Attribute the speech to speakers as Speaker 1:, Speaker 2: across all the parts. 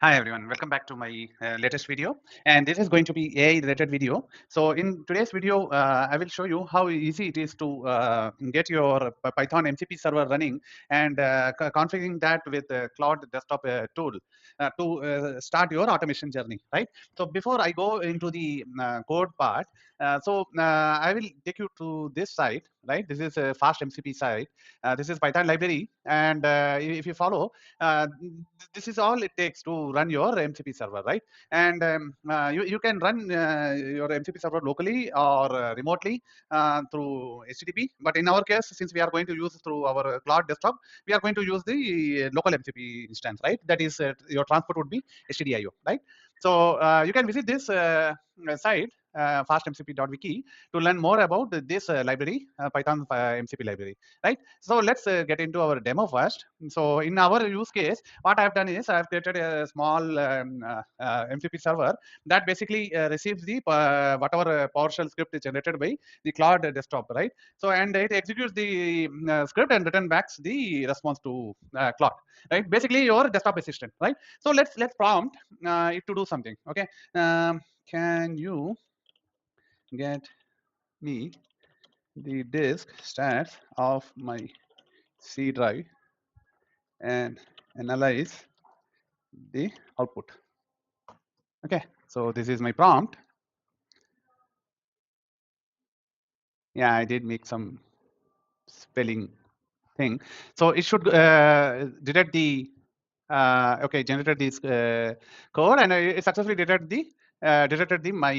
Speaker 1: Hi everyone, welcome back to my latest video, and this is going to be AI related video. So in today's video, I will show you how easy it is to get your Python MCP server running and configuring that with Claude Desktop tool to start your automation journey, right? So before I go into the code part, I will take you to this site, right? This is a FastMCP site. This is Python library, and if you follow, this is all it takes to run your MCP server, right? And you can run your MCP server locally or remotely through HTTP. But in our case, since we are going to use through our Cloud Desktop, we are going to use the local MCP instance, right? That is, your transport would be HTDIO, right? So you can visit this site, fastmcp.wiki, to learn more about this library, Python MCP library, right? So let's get into our demo first. So in our use case, what I've done is I've created a small MCP server that basically receives the whatever PowerShell script is generated by the Claude Desktop, right? So and it executes the script and return back the response to Claude, right? Basically your desktop assistant, right? So let's prompt it to do something. Okay, can you get me the disk stats of my C drive and analyze the output? Okay, so this is my prompt. Yeah, I did make some spelling thing. So it should detect the generated this code, and it successfully detected the my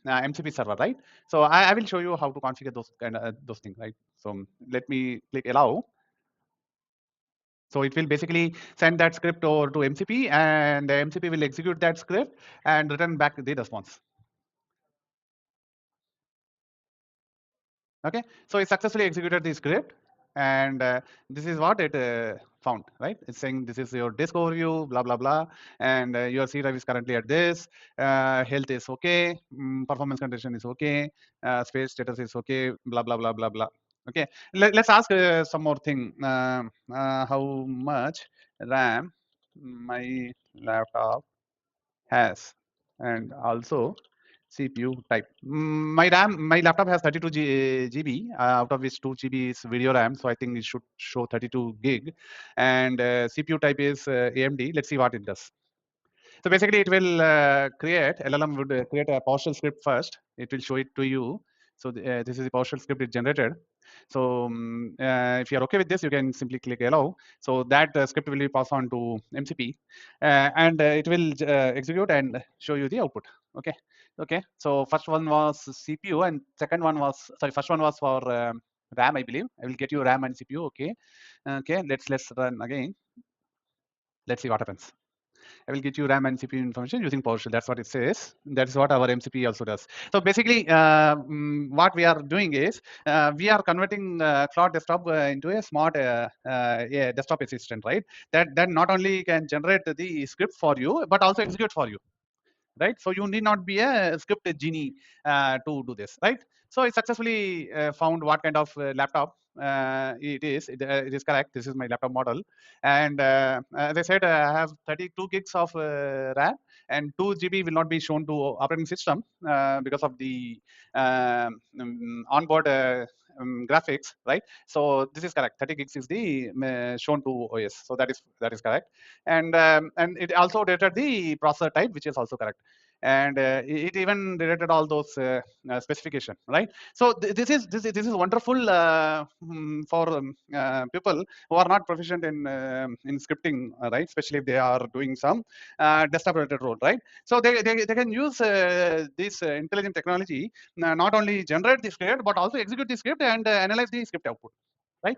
Speaker 1: MCP server, right? So I will show you how to configure those kind of those things, right? So let me click allow. So it will basically send that script over to MCP, and the MCP will execute that script and return back the response. Okay, so it successfully executed the script, and this is what it found, right? It's saying this is your disk overview, blah blah blah, and your C drive is currently at this. Health is okay, performance condition is okay, space status is okay, blah blah blah blah blah. Okay, let's ask some more thing. How much RAM my laptop has, and also CPU type. My laptop has 32 GB, out of which 2 GB is video RAM, so I think it should show 32 gig. And CPU type is AMD. Let's see what it does. So basically, it will create LLM would create a PowerShell script first. It will show it to you. So this is the PowerShell script it generated. So if you're okay with this, you can simply click allow. So that script will be passed on to MCP, and it will execute and show you the output. Okay. Okay. So first one was CPU, and second one was first one was for RAM, I believe. I will get you RAM and CPU. Okay. Okay. Let's run again. Let's see what happens. I will get you RAM and CPU information using PowerShell. That's what it says. That's what our MCP also does. So basically, what we are doing is we are converting Claude Desktop into a smart desktop assistant, right? That not only can generate the script for you, but also execute for you, right? So you need not be a script genie to do this, right? So it successfully found what kind of laptop it is. It is correct. This is my laptop model, and as I said, I have 32 gigs of RAM, and 2 GB will not be shown to operating system because of the onboard graphics, right? So this is correct. 30 gigs is the shown to OS. So that is correct, and it also dated the processor type, which is also correct, and it even related all those specification, right? So this is wonderful for people who are not proficient in scripting, right? Especially if they are doing some desktop related role, right? So they can use this intelligent technology, not only generate the script but also execute the script and analyze the script output, right?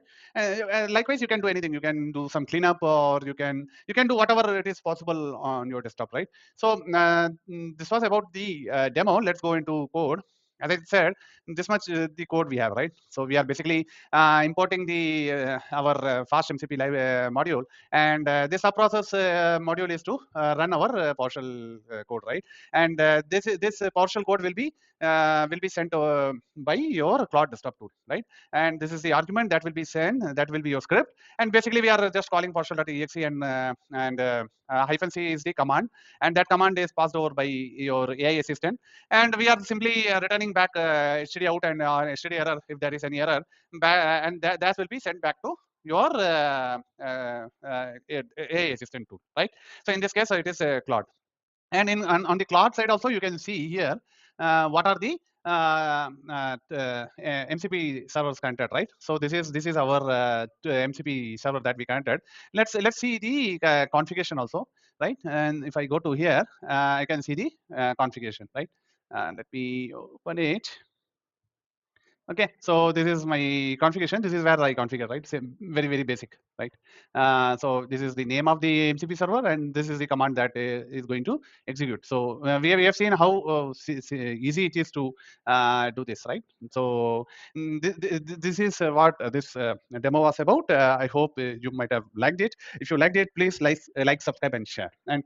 Speaker 1: Likewise, you can do anything. You can do some cleanup, or you can do whatever it is possible on your desktop, right? So this was about the demo. Let's go into code. as I said, this much the code we have, right? So we are basically importing the our FastMCP live module, and this subprocess module is to run our PowerShell code, right? And this PowerShell code will be sent by your Claude Desktop tool, right? And this is the argument that will be sent. That will be your script, and basically we are just calling PowerShell.exe, and -c is the command, and that command is passed over by your AI assistant, and we are simply returning back std out and std error if there is any error, and that will be sent back to your AI assistant tool, right? So in this case, it is Claude. And on the Claude side also, you can see here what are the MCP servers connected, right? So this is our MCP server that we connected. Let's see the configuration also, right? And if I go to here, I can see the configuration, right? Let me open it. Okay, so this is my configuration. This is where I configure, right? Same, very, very basic, right? So this is the name of the MCP server, and this is the command that is going to execute. So we have seen how easy it is to do this, right? So this is what this demo was about. I hope you might have liked it. If you liked it, please like, subscribe, and share. And